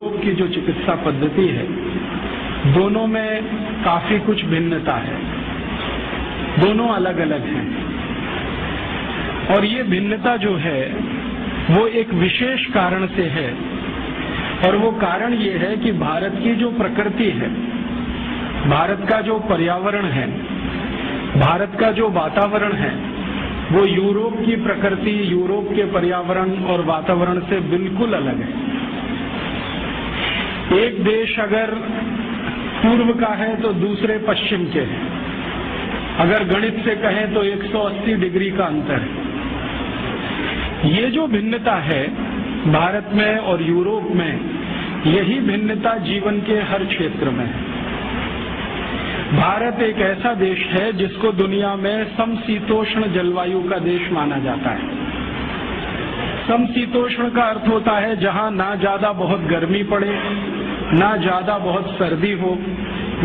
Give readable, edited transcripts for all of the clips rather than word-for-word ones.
की जो चिकित्सा पद्धति है, दोनों में काफी कुछ भिन्नता है, दोनों अलग अलग हैं। और ये भिन्नता जो है वो एक विशेष कारण से है, और वो कारण ये है कि भारत की जो प्रकृति है, भारत का जो पर्यावरण है, भारत का जो वातावरण है, वो यूरोप की प्रकृति, यूरोप के पर्यावरण और वातावरण से बिल्कुल अलग है। एक देश अगर पूर्व का है तो दूसरे पश्चिम के हैं। अगर गणित से कहें तो 180 डिग्री का अंतर है। ये जो भिन्नता है भारत में और यूरोप में, यही भिन्नता जीवन के हर क्षेत्र में है। भारत एक ऐसा देश है जिसको दुनिया में समशीतोष्ण जलवायु का देश माना जाता है। समशीतोष्ण का अर्थ होता है जहां ना ज्यादा बहुत गर्मी पड़े, ना ज्यादा बहुत सर्दी हो,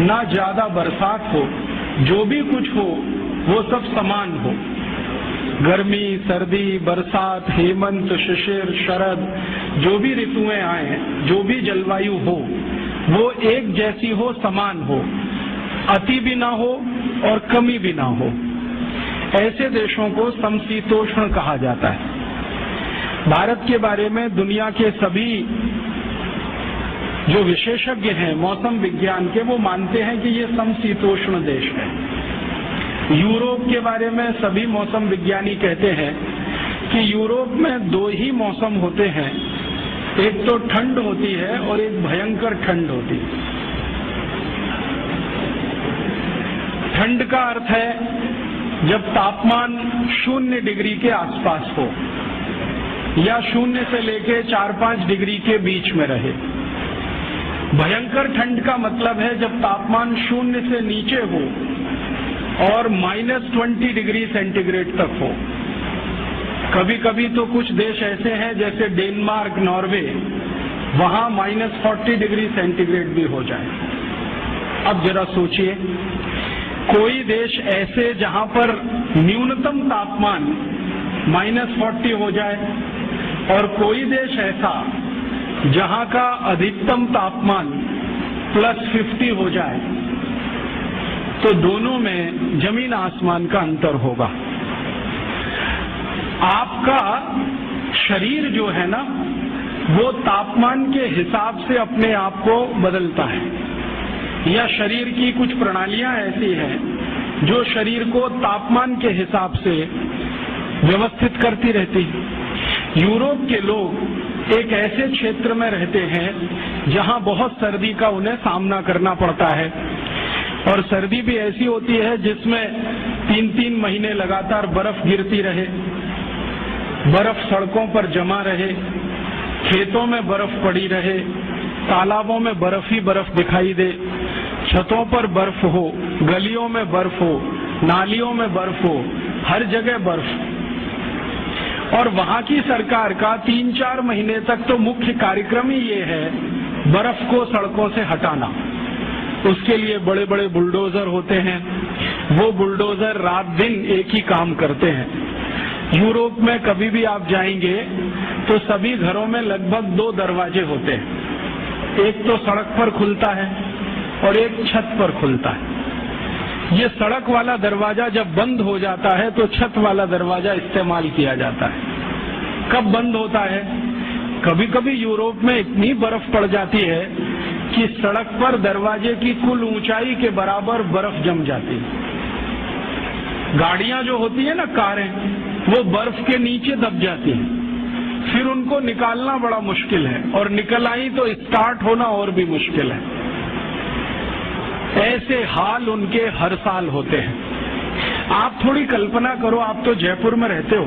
ना ज्यादा बरसात हो, जो भी कुछ हो वो सब समान हो। गर्मी, सर्दी, बरसात, हेमंत, शिशिर, शरद, जो भी ऋतुएं आए, जो भी जलवायु हो, वो एक जैसी हो, समान हो, अति भी ना हो और कमी भी ना हो। ऐसे देशों को समशीतोष्ण कहा जाता है। भारत के बारे में दुनिया के सभी जो विशेषज्ञ हैं मौसम विज्ञान के, वो मानते हैं कि ये समशीतोष्ण देश है। यूरोप के बारे में सभी मौसम विज्ञानी कहते हैं कि यूरोप में दो ही मौसम होते हैं, एक तो ठंड होती है और एक भयंकर ठंड होती है। ठंड का अर्थ है जब तापमान 0 डिग्री के आसपास हो या 0 से लेके 4-5 डिग्री के बीच में रहे। भयंकर ठंड का मतलब है जब तापमान 0 से नीचे हो और -20 डिग्री सेंटीग्रेड तक हो। कभी कभी तो कुछ देश ऐसे हैं जैसे डेनमार्क, नॉर्वे, वहां -40 डिग्री सेंटीग्रेड भी हो जाए। अब जरा सोचिए, कोई देश ऐसे जहां पर न्यूनतम तापमान -40 हो जाए और कोई देश ऐसा जहां का अधिकतम तापमान +50 हो जाए, तो दोनों में जमीन आसमान का अंतर होगा। आपका शरीर जो है ना, वो तापमान के हिसाब से अपने आप को बदलता है, या शरीर की कुछ प्रणालियां ऐसी हैं जो शरीर को तापमान के हिसाब से व्यवस्थित करती रहती है। यूरोप के लोग एक ऐसे क्षेत्र में रहते हैं जहां बहुत सर्दी का उन्हें सामना करना पड़ता है, और सर्दी भी ऐसी होती है जिसमें 3-3 महीने लगातार बर्फ गिरती रहे, बर्फ सड़कों पर जमा रहे, खेतों में बर्फ पड़ी रहे, तालाबों में बर्फ ही बर्फ दिखाई दे, छतों पर बर्फ हो, गलियों में बर्फ हो, नालियों में बर्फ हो, हर जगह बर्फ। और वहां की सरकार का 3-4 महीने तक तो मुख्य कार्यक्रम ही ये है बर्फ को सड़कों से हटाना। उसके लिए बड़े बड़े बुलडोजर होते हैं, वो बुलडोजर रात दिन एक ही काम करते हैं। यूरोप में कभी भी आप जाएंगे तो सभी घरों में लगभग 2 दरवाजे होते हैं, एक तो सड़क पर खुलता है और एक छत पर खुलता है। ये सड़क वाला दरवाजा जब बंद हो जाता है तो छत वाला दरवाजा इस्तेमाल किया जाता है। कब बंद होता है? कभी कभी यूरोप में इतनी बर्फ पड़ जाती है कि सड़क पर दरवाजे की कुल ऊंचाई के बराबर बर्फ जम जाती है। गाड़ियां जो होती है ना, कारें, वो बर्फ के नीचे दब जाती हैं, फिर उनको निकालना बड़ा मुश्किल है, और निकल आई तो स्टार्ट होना और भी मुश्किल है। ऐसे हाल उनके हर साल होते हैं। आप थोड़ी कल्पना करो, आप तो जयपुर में रहते हो,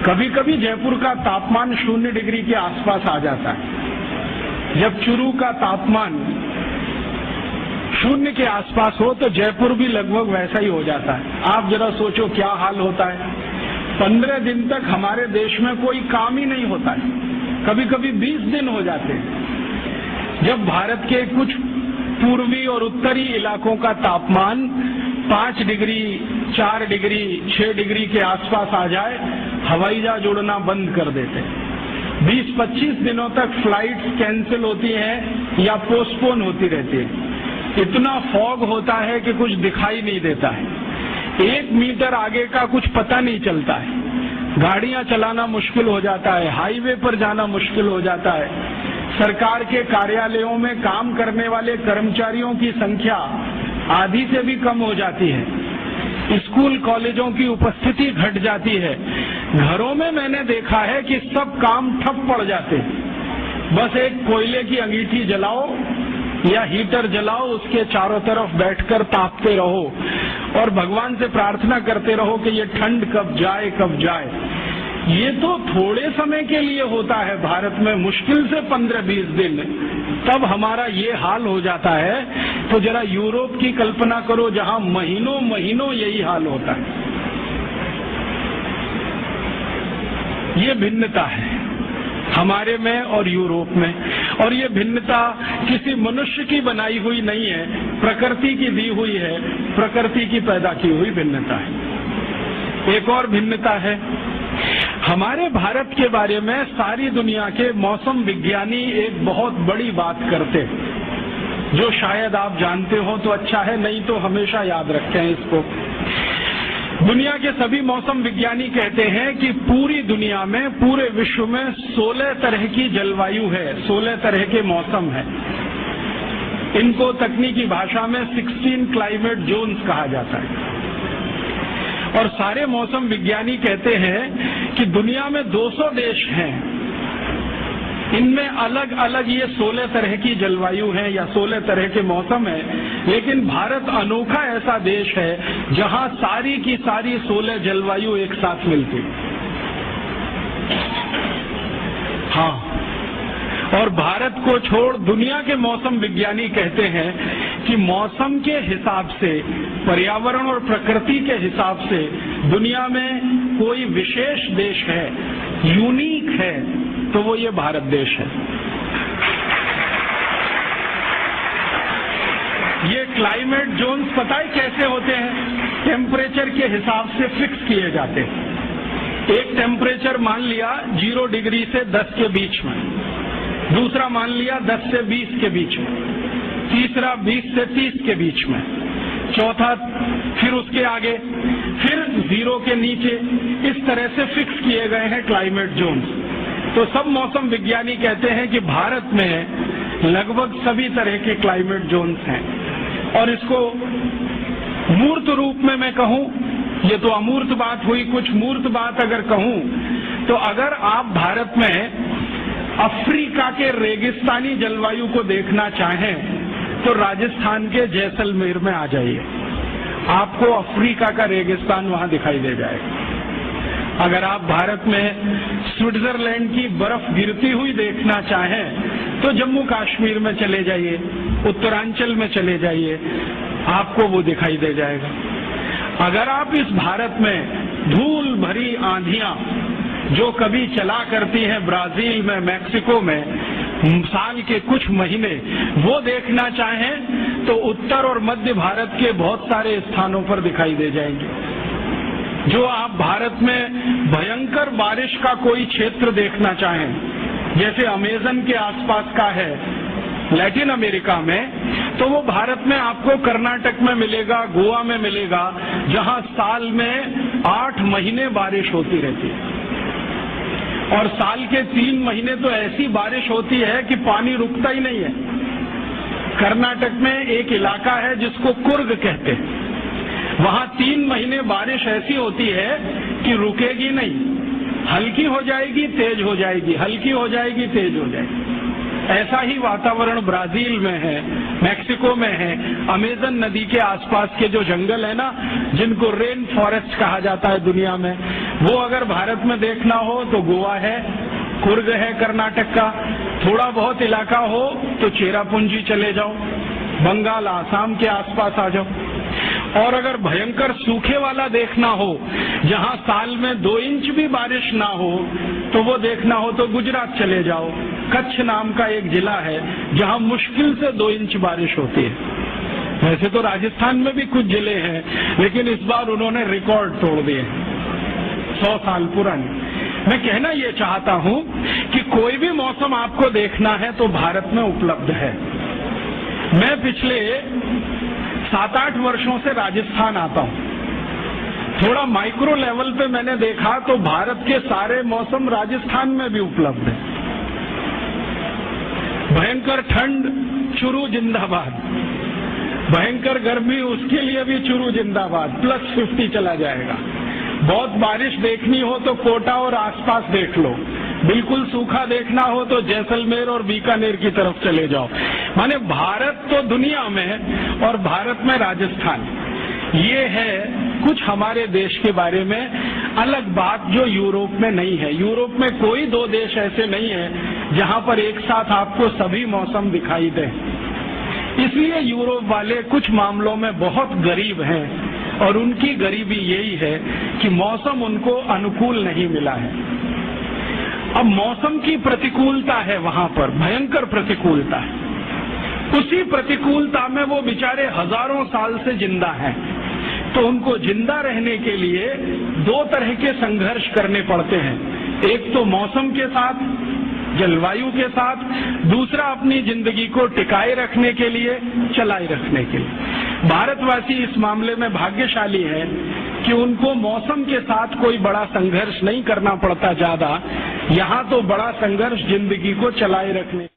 कभी कभी जयपुर का तापमान 0 डिग्री के आसपास आ जाता है। जब चूरू का तापमान 0 के आसपास हो तो जयपुर भी लगभग वैसा ही हो जाता है। आप जरा सोचो क्या हाल होता है। 15 दिन तक हमारे देश में कोई काम ही नहीं होता है, कभी कभी 20 दिन हो जाते हैं। जब भारत के कुछ पूर्वी और उत्तरी इलाकों का तापमान 5 डिग्री, 4 डिग्री, 6 डिग्री के आसपास आ जाए, हवाई जहाज उड़ना बंद कर देते। 20-25 दिनों तक फ्लाइट्स कैंसिल होती हैं या पोस्टपोन होती रहती है। इतना फॉग होता है कि कुछ दिखाई नहीं देता है, 1 मीटर आगे का कुछ पता नहीं चलता है, गाड़ियां चलाना मुश्किल हो जाता है, हाईवे पर जाना मुश्किल हो जाता है। सरकार के कार्यालयों में काम करने वाले कर्मचारियों की संख्या आधी से भी कम हो जाती है। स्कूल कॉलेजों की उपस्थिति घट जाती है। घरों में मैंने देखा है कि सब काम ठप पड़ जाते हैं। बस एक कोयले की अंगीठी जलाओ या हीटर जलाओ, उसके चारों तरफ बैठकर तापते रहो और भगवान से प्रार्थना करते रहो कि ये ठंड कब जाए कब जाए। ये तो थोड़े समय के लिए होता है भारत में, मुश्किल से 15-20 दिन, तब हमारा ये हाल हो जाता है। तो जरा यूरोप की कल्पना करो जहां महीनों महीनों यही हाल होता है। ये भिन्नता है हमारे में और यूरोप में, और ये भिन्नता किसी मनुष्य की बनाई हुई नहीं है, प्रकृति की दी हुई है, प्रकृति की पैदा की हुई भिन्नता है। एक और भिन्नता है, हमारे भारत के बारे में सारी दुनिया के मौसम विज्ञानी एक बहुत बड़ी बात करते हैं, जो शायद आप जानते हो तो अच्छा है, नहीं तो हमेशा याद रखें इसको। दुनिया के सभी मौसम विज्ञानी कहते हैं कि पूरी दुनिया में, पूरे विश्व में 16 तरह की जलवायु है, 16 तरह के मौसम है। इनको तकनीकी भाषा में 16 क्लाइमेट जोन्स कहा जाता है। और सारे मौसम विज्ञानी कहते हैं कि दुनिया में 200 देश हैं, इनमें अलग अलग ये 16 तरह की जलवायु है या 16 तरह के मौसम है, लेकिन भारत अनोखा ऐसा देश है जहां सारी की सारी 16 जलवायु एक साथ मिलती। हाँ, और भारत को छोड़ दुनिया के मौसम विज्ञानी कहते हैं कि मौसम के हिसाब से, पर्यावरण और प्रकृति के हिसाब से दुनिया में कोई विशेष देश है, यूनिक है, तो वो ये भारत देश है। ये क्लाइमेट जोन्स पता है कैसे होते हैं? टेम्परेचर के हिसाब से फिक्स किए जाते हैं। एक टेम्परेचर मान लिया 0 डिग्री से 10 के बीच में, दूसरा मान लिया 10 से 20 के बीच में, तीसरा 20 से 30 के बीच में, चौथा फिर उसके आगे, फिर 0 के नीचे। इस तरह से फिक्स किए गए हैं क्लाइमेट जोन्स। तो सब मौसम विज्ञानी कहते हैं कि भारत में लगभग सभी तरह के क्लाइमेट जोन्स हैं। और इसको मूर्त रूप में मैं कहूं, ये तो अमूर्त बात हुई, कुछ मूर्त बात अगर कहूं तो अगर आप भारत में अफ्रीका के रेगिस्तानी जलवायु को देखना चाहें तो राजस्थान के जैसलमेर में आ जाइए, आपको अफ्रीका का रेगिस्तान वहां दिखाई दे जाएगा। अगर आप भारत में स्विट्जरलैंड की बर्फ गिरती हुई देखना चाहें तो जम्मू कश्मीर में चले जाइए, उत्तरांचल में चले जाइए, आपको वो दिखाई दे जाएगा। अगर आप इस भारत में धूल भरी आंधियां जो कभी चला करती हैं ब्राजील में, मैक्सिको में, साल के कुछ महीने, वो देखना चाहें तो उत्तर और मध्य भारत के बहुत सारे स्थानों पर दिखाई दे जाएंगे। जो आप भारत में भयंकर बारिश का कोई क्षेत्र देखना चाहें, जैसे अमेजन के आसपास का है लैटिन अमेरिका में, तो वो भारत में आपको कर्नाटक में मिलेगा, गोवा में मिलेगा, जहां साल में 8 महीने बारिश होती रहती है। और साल के 3 महीने तो ऐसी बारिश होती है कि पानी रुकता ही नहीं है। कर्नाटक में एक इलाका है जिसको कुर्ग कहते हैं, वहां 3 महीने बारिश ऐसी होती है कि रुकेगी नहीं, हल्की हो जाएगी, तेज हो जाएगी, हल्की हो जाएगी, तेज हो जाएगी। ऐसा ही वातावरण ब्राजील में है, मैक्सिको में है, अमेजन नदी के आसपास के जो जंगल है ना, जिनको रेन फॉरेस्ट कहा जाता है दुनिया में, वो अगर भारत में देखना हो तो गोवा है, कुर्ग है कर्नाटक का, थोड़ा बहुत इलाका हो तो चेरापूंजी चले जाओ, बंगाल आसाम के आसपास आ जाओ। और अगर भयंकर सूखे वाला देखना हो, जहां साल में 2 इंच भी बारिश ना हो, तो वो देखना हो तो गुजरात चले जाओ। कच्छ नाम का एक जिला है जहां मुश्किल से 2 इंच बारिश होती है। वैसे तो राजस्थान में भी कुछ जिले हैं, लेकिन इस बार उन्होंने रिकॉर्ड तोड़ दिए, 100 साल पुराने। मैं कहना ये चाहता हूं कि कोई भी मौसम आपको देखना है तो भारत में उपलब्ध है। मैं पिछले 7-8 वर्षों से राजस्थान आता हूं। थोड़ा माइक्रो लेवल पे मैंने देखा तो भारत के सारे मौसम राजस्थान में भी उपलब्ध है। भयंकर ठंड, चुरू जिंदाबाद। भयंकर गर्मी, उसके लिए भी चुरू जिंदाबाद। +50 चला जाएगा। बहुत बारिश देखनी हो तो कोटा और आसपास देख लो। बिल्कुल सूखा देखना हो तो जैसलमेर और बीकानेर की तरफ चले जाओ। माने भारत तो दुनिया में और भारत में राजस्थान। ये है कुछ हमारे देश के बारे में अलग बात जो यूरोप में नहीं है। यूरोप में कोई 2 देश ऐसे नहीं है जहां पर एक साथ आपको सभी मौसम दिखाई दे। इसलिए यूरोप वाले कुछ मामलों में बहुत गरीब हैं और उनकी गरीबी यही है कि मौसम उनको अनुकूल नहीं मिला है। अब मौसम की प्रतिकूलता है वहां पर, भयंकर प्रतिकूलता है। उसी प्रतिकूलता में वो बेचारे हजारों साल से जिंदा हैं। तो उनको जिंदा रहने के लिए 2 तरह के संघर्ष करने पड़ते हैं। एक तो मौसम के साथ, जलवायु के साथ, दूसरा अपनी जिंदगी को टिकाए रखने के लिए, चलाए रखने के लिए। भारतवासी इस मामले में भाग्यशाली हैं कि उनको मौसम के साथ कोई बड़ा संघर्ष नहीं करना पड़ता ज्यादा। यहाँ तो बड़ा संघर्ष जिंदगी को चलाए रखने